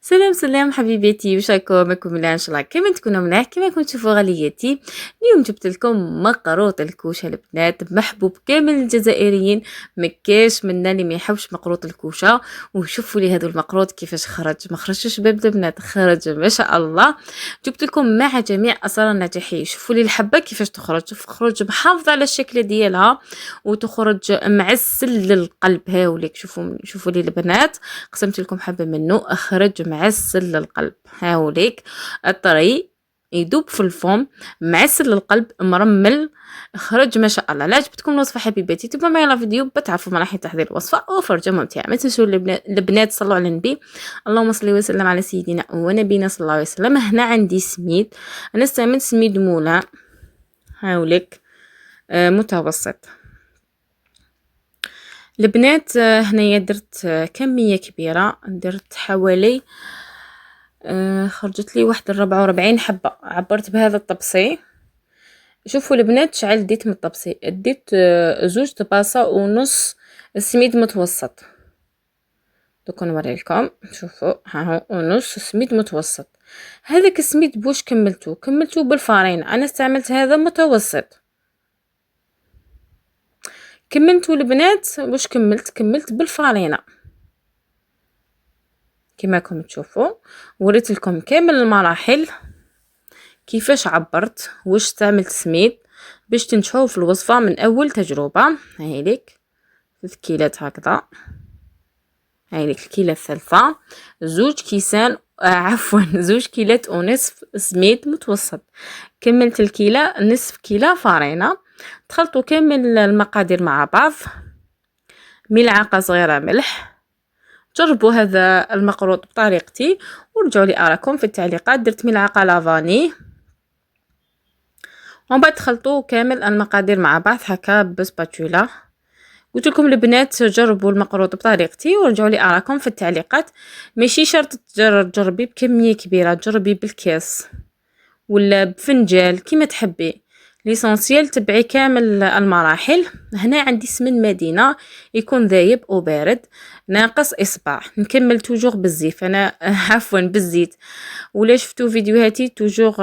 سلام سلام حبيباتي، واش راكم؟ راكم ملاح ان شاء الله. كيما تكونوا ملاح كيما كنتو تشوفوا غالياتي. اليوم جبت لكم مقروط الكوشه البنات محبوب كامل الجزائريين، مكاش منا اللي ما يحبش مقروط الكوشه. وشوفوا لي هذا المقروط كيفاش خرج، ما خرجش باب البنات، خرج ما شاء الله. جبت لكم مع جميع اسرار الناجحين. شوفوا لي الحبه كيفاش تخرج محافظه على الشكل ديالها وتخرج معسل للقلب. هاوليك شوفوا لي البنات، قسمت لكم حبه منه خرج معسل للقلب. هاوليك الطري يدوب في الفم، معسل للقلب، مرمل، خرج ما شاء الله. لا عجبتكم الوصفه حبيباتي تبقوا معايا الفيديو بتعرفوا مراحل تحضير الوصفه وفرجه ممتعه. ما تنسوا البنات صلوا على النبي، اللهم صل وسلم على سيدنا ونبينا صلى الله عليه وسلم. هنا عندي سميد، انا استعملت سميد مولع. هاوليك متوسط. البنات هنايا درت كميه كبيره، درت حوالي خرجت لي واحد 44 حبه. عبرت بهذا الطبسي. شوفوا البنات شعل ديت من الطبسي، ديت زوج طباسه ونص سميد متوسط. دوك نوري لكم، شوفوا ها هو ونص سميد متوسط. هذاك السميد بوش كملتو بالفارينه، انا استعملت هذا متوسط. كملتو البنات واش كملت بالفارينه كما راكم تشوفوا. وريت لكم كامل المراحل كيفاش عبرت، واش استعملت سميد باش تنجحوا في الوصفه من اول تجربه. هاي ليك 3 كيلات هكذا، هاي ليك الكيله الثالثه، زوج كيسان عفوا زوج كيلات ونصف سميد متوسط. كملت الكيله، نصف كيله فارينه. تخلطوا كامل المقادير مع بعض، ملعقه صغيره ملح. جربوا هذا المقروط بطريقتي ورجعوا لي اراكم في التعليقات. درت ملعقه لافاني، ومن بعد تخلطوا كامل المقادير مع بعض هكا بسباتولا. قلت لكم البنات جربوا المقروط بطريقتي ورجعوا لي اراكم في التعليقات. ماشي شرط تجربي بكميه كبيره، جربي بالكاس ولا بفنجال كيما تحبي، ليسونسيال تبعي كامل المراحل. هنا عندي سمن مدينه يكون ذايب وبارد ناقص اصبع. نكمل توجور بالزيت انا عفوا بالزيت، ولا شفتوا فيديوهاتي توجور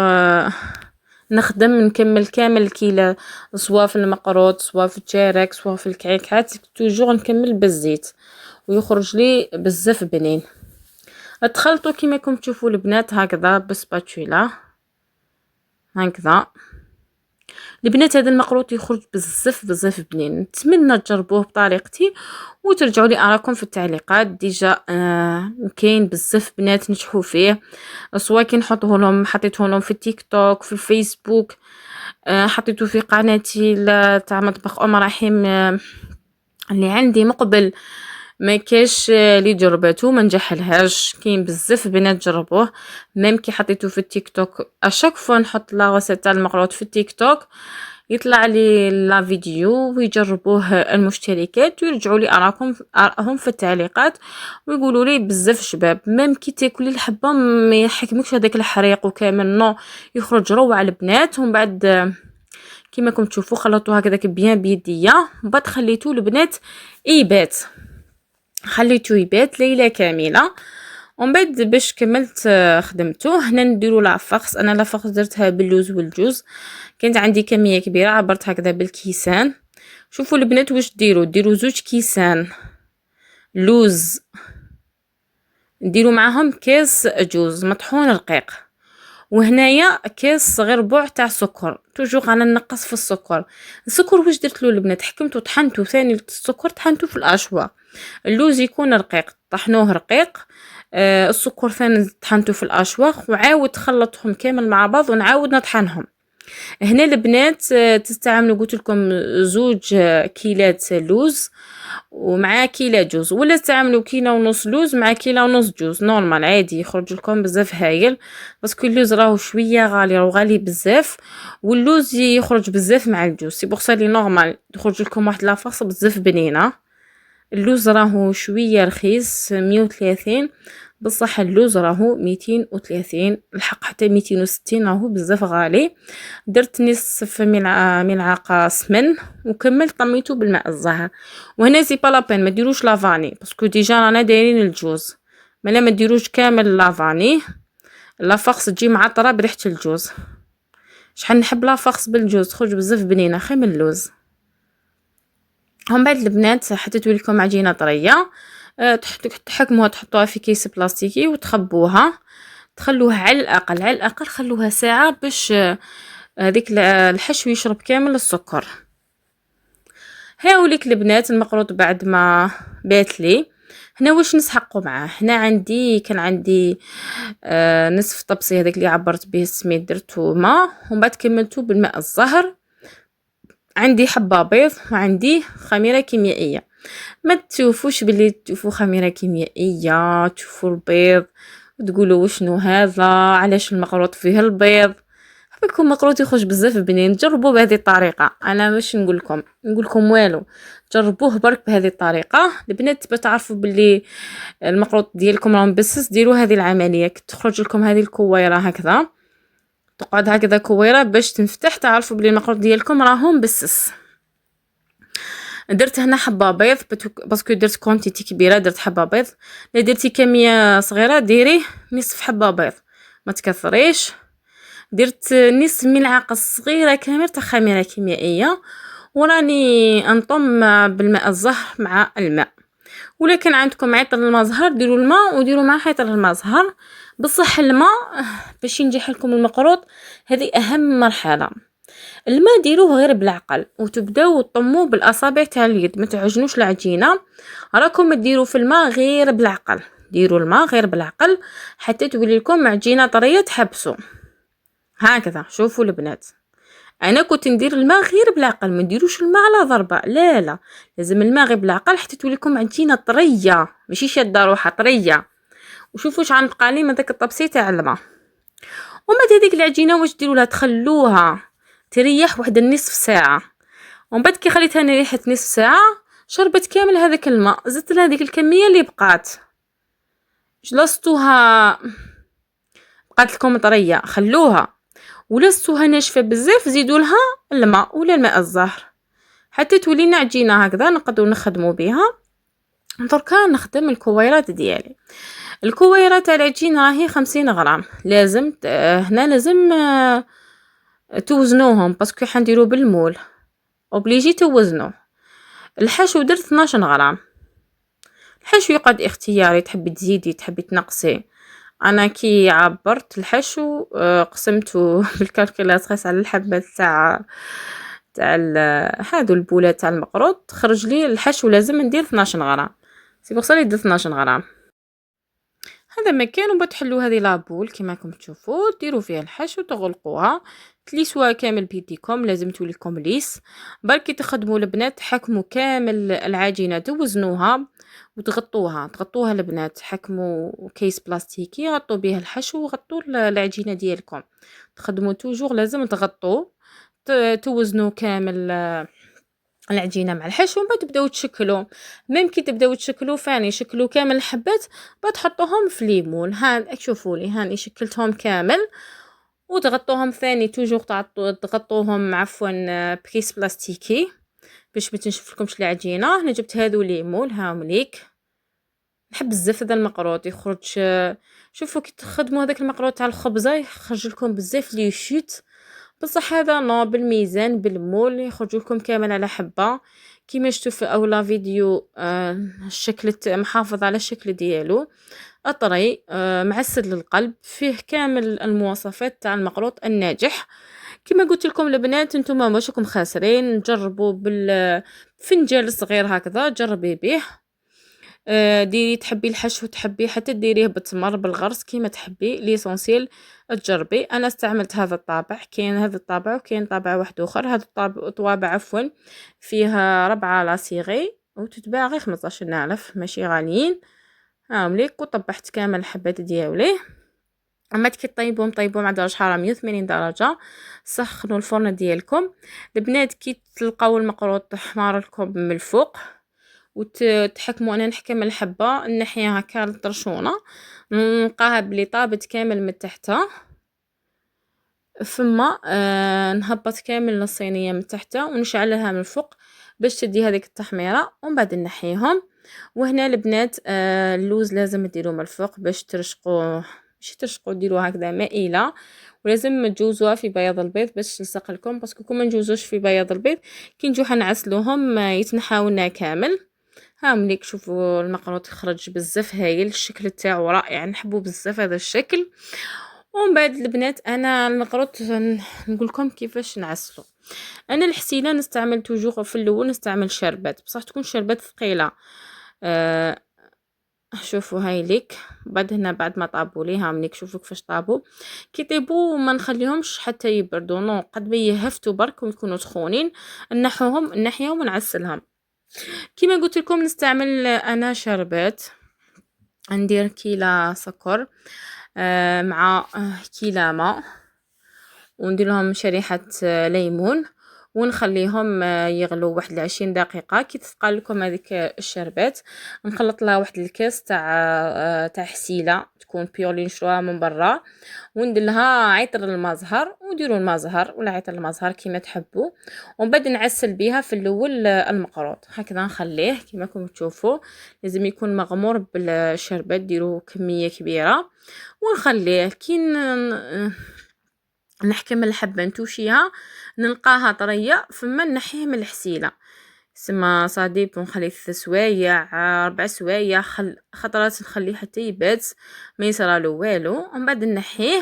نخدم نكمل كامل الكيلة، سوا في المقروط سوا في التشارك سوا في الكعكات، توجور نكمل بالزيت ويخرج لي بزاف بنين. تخلطوا كيما راكم تشوفوا البنات هكذا بسباتولا هكذا. البنات هذا المقروط يخرج بزاف بنين. نتمنى تجربوه بطريقتي وترجعوا لي اراكم في التعليقات. ديجا كاين بزاف بنات نجحوا فيه، سواء كي نحطوه لهم حطيته لهم في التيك توك في الفيسبوك، حطيته في قناتي تاع مطبخ ام رحيم اللي عندي مقبل. ما كاش اللي جربته ما نجحلهاش، كاين بزاف بنات جربوه. ميم كي حطيته في التيك توك اشاك فوا نحط لا غوسيت تاع المقروط في التيك توك يطلع لي لا فيديو ويجربوه المشتركات ويرجعوا لي ارائهم في التعليقات ويقولوا لي بزاف شباب ميم كي تاكلي الحبه ما يحكمكش هذاك الحريق وكامل نو، يخرج روعه البنات. ومن بعد كيما راكم تشوفوا خلطوه هكذاك بيان بيديا، من بعد خليتوه البنات يبات، خليته يبات ليله كامله. ومن بعد باش كملت خدمته. هنا نديرو لافخس، انا لافخس درتها باللوز والجوز، كانت عندي كميه كبيره عبرت هكذا بالكيسان. شوفوا البنات واش ديروا زوج كيسان لوز، نديرو معاهم كاس جوز مطحون رقيق، وهنايا كاس صغير ربع تاع سكر. توجور انا نقص في السكر. السكر واش درت له البنات، حكمته طحنته ثاني السكر طحنته في الاشواء. اللوز يكون رقيق طحنوه رقيق، السكر ثاني طحنته في الاشواخ وعاود خلطهم كامل مع بعض ونعاود نطحنهم. هنا البنات تستعملوا قلت لكم زوج كيلات لوز ومع كيلة جوز، ولا تستعملوا كيلة ونص لوز مع كيلة ونص جوز نورمال عادي يخرج لكم بزاف هايل. باسكو اللوز راهو شويه غالي، راهو غالي بزاف، واللوز يخرج بزاف مع الجوز، سي بوغ سا لي نورمال يخرج لكم واحد لافاص بزاف بنينه. اللوز راهو شويه رخيص 130، بصح اللوز راهو 230 الحق حتى 260 راهو بزاف غالي. درت نصف ملعقه سمن وكملت طميته بالماء الزهر. وهنا سي با لابين ما ديروش لافاني باسكو ديجا رانا دايرين الجوز، ملا ما ديروش كامل لافاني. لافارس تجي معطره بريحه الجوز. شحال نحب لافارس بالجوز، تخرج بزاف بنينه خير من اللوز. هم بعد البنات حتى تولي لكم عجينه طريه، تحكموها، تحطوها في كيس بلاستيكي وتخبوها، تخلوها على الاقل خلوها ساعه باش هذيك الحشو يشرب كامل السكر. هاوليك البنات المقروط بعد ما بات لي. هنا واش نسحقوا معاه؟ هنا كان عندي نصف طبسي هذاك اللي عبرت به السميد، درتو ماء ومن بعد كملته بالماء الزهر. عندي حبه بيض وعندي خميره كيميائيه. ما تشوفوش باللي تشوفوا خميره كيميائيه تشوفوا البيض وتقولوا وشنو هذا، علاش المقروط فيه البيض. حبيكم مقروط يخرج بزاف بنين. جربوا بهذه الطريقه. انا واش نقول لكم والو، جربوه برك بهذه الطريقه. البنات باش تعرفوا باللي المقروط ديالكم راه مبسس، ديروا هذه العمليه. تخرج لكم هذه الكويره هكذا، تقعد هكذا كويره باش تنفتح، تعرفوا بلي المقروط ديالكم راهو مبسس. درت هنا حبه بيض باسكو درت كونتيتي كبيره، درت حبه بيض. لا درتي كميه صغيره ديري نصف حبه بيض، ما تكثريش. درت نصف ملعقه صغيره كامل تاع خميره كيميائيه، وراني انطم بالماء الزهر مع الماء. ولا كان عندكم عطر الماء زهر ديروا الماء وديروا معاه عطر الماء زهر. بصح الماء باش ينجح لكم المقروط هذه اهم مرحله. الماء ديروه غير بالعقل، وتبداو تطموه بالاصابع تاع اليد، ما تعجنوش العجينه. راكم ديروا في الماء غير بالعقل، ديروا الماء غير بالعقل حتى تولي لكم عجينه طريه تحبسوا هكذا. شوفوا البنات، انا كنت ندير الماء غير بالعقل، ما نديروش الماء على ضربه، لا لازم الماء غير بالعقل حتى تولي لكم عجينه طريه ماشي شاده روحها طريه. وشوفوا شحال بقى لي من داك الطبسي تاع الماء. وما هذيك العجينه واش ديروا لها؟ تخلوها تريح واحد النصف ساعه، ومن بعد كي خليتها ريحت نصف ساعه شربت كامل هذاك الماء. زدت لها هذيك الكميه اللي بقات، جلستوها بقات لكم طريه خلوها. ولستوها ناشفه بزاف زيدوا لها الماء ولا الماء الزهر حتى تولينا عجينه هكذا نقدروا نخدموا بها. دركا نخدم الكويرات ديالي. الكويرات تاع العجين راهي 50 غرام. لازم هنا لازم توزنوهم باسكو حنديروا بالمول، اوبليجي توزنوه. الحشو درت 12 غرام. الحشو يقعد اختياري، تحبي تزيدي تحبي تنقصي. انا كي عبرت الحشو قسمته بالكالكولاتريس على الحبه تاع هادو البولات تاع المقروط، خرج لي الحشو لازم ندير 12 غرام. سي بوغ درت 12 غرام. هذا مكان. وبعد تحلوا هذه لابول كيما راكم تشوفوا، ديروا فيها الحشو تغلقوها، تليسوها كامل بيديكم، لازم تولي لكم ليس. بركي تخدموا البنات حكموا كامل العجينه، توزنوها تغطوها البنات. حكموا كيس بلاستيكي غطوا به الحشو وغطوا العجينه ديالكم. تخدموا توجور لازم تغطوا، توزنوا كامل العجينه مع الحشو. بعد تبداو تشكلوا. ممكن تبداو تشكلوا فاني شكلوا كامل الحبات، بعد تحطوهم في ليمون. شوفوا لي هاني شكلتهم كامل وتغطوهم ثاني. توجور تغطوهم عفوا بكيس بلاستيكي باش ما تنشفلكمش العجينه. هنا جبت هذو ليمون هاهم ليك. نحب بزاف هذا المقروط يخرج. شوفوا كي تخدموا هذاك المقروط تاع الخبزه يخرج لكم بزاف لي شوت. بصح هذا نو بالميزان بالمول يخرج لكم كامل على حبه كيما شفتوا في اول فيديو. الشكل محافظ على الشكل ديالو اطري، معسل للقلب، فيه كامل المواصفات تاع المقروط الناجح. كما قلت لكم البنات نتوما ماشي راكم خاسرين. جربوا بالفنجان الصغير هكذا، جربي به. ديري تحبي الحشو تحبي حتى ديريه بالتمر بالغرس كيما تحبي، ليسونسيال تجربي. انا استعملت هذا الطابع، كاين هذا الطابع وكاين طابع واحد اخر. هذا الطوابع عفوا فيها 4 لاصيغي وتتباع غير 15,000 ماشي غاليين. مليك وطبحت كامل الحبات ديالي. اما كي طيبوهم على درجه حراره 180 درجه. سخنوا الفرن ديالكم البنات. كي تلقاو المقروط حمار لكم من الفوق وتحكموا، انا نحكم الحبه الناحيه هكا الطرشونه نلقاها بلي طابت كامل من تحتها. ثم نهبط كامل الصينيه من تحتها ونشعلها من الفوق باش تدي هذيك التحميره. ومن بعد نحيهم وهنا البنات اللوز لازم ديروه من الفوق باش ترشقوه، ماشي ترشقوه ديروه هكذا مائله، ولازم تجوزوها في بياض البيض باش تلصق لكم، باسكو كون ما نجوزوش في بياض البيض كي نجو حنعسلوهم يتنحاو لنا كامل. ها مليك شوفوا المقروط يخرج بزاف هايل، الشكل تاعو رائع، نحبو بزاف هذا الشكل. ومن بعد البنات انا المقروط نقول لكم كيفاش نعسلو. انا الحسيله نستعمل توجور في الاول نستعمل شربات، بصح تكون شربات ثقيله. أه شوفوا هاي ليك بعد هنا بعد ما طابوا لي، ها مليك شوفوا كيفاش طابوا. كي طيبوا ما نخليهمش حتى يبردوا، نو قد ما يهفتوا برك ويكونوا سخونين نحوهم نحيهم ونعسلهم. كيما قلت لكم نستعمل انا شربات، ندير كيلة سكر مع كيلة ماء، وندير لهم شريحة ليمون، ونخليهم يغلو واحد 20 دقيقة. كي تثقل لكم هذيك الشربات نخلط لها واحد الكاس تاع حسيلة تكون بيور اللي نشروها من برا، وندير لها عطر المزهر، وديروا المزهر ولا عطر المزهر كيما تحبوا، ومن بعد نعسل بها في الاول المقروط هكذا نخليه كيما راكم تشوفوا. لازم يكون مغمور بالشربات، ديروا كمية كبيرة ونخليه كي نحكم الحبة نتوشيها نلقاها طرية فما نحيه من الحسيلة، سما صديب ونخليه 3 سوايع 4 سوايع، خطرات نخليه حتى يبات ما يصرالو والو، ومن بعد نحيه،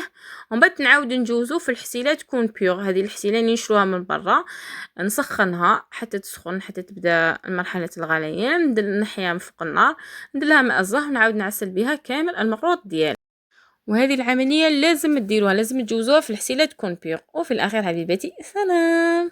ومن بعد نعاود نجوزو في الحسيله تكون بيور. هذه الحسيله اللي نشروها من برا نسخنها حتى تسخن حتى تبدا مرحله الغليان، نحيها من فوق النار، ندير لها ماء الزهر، نعاود نعسل بها كامل المقروط ديالي. وهذه العمليه لازم تديروها، لازم تجوزوها في الحسيله تكون بيور. وفي الاخير حبيباتي سلام.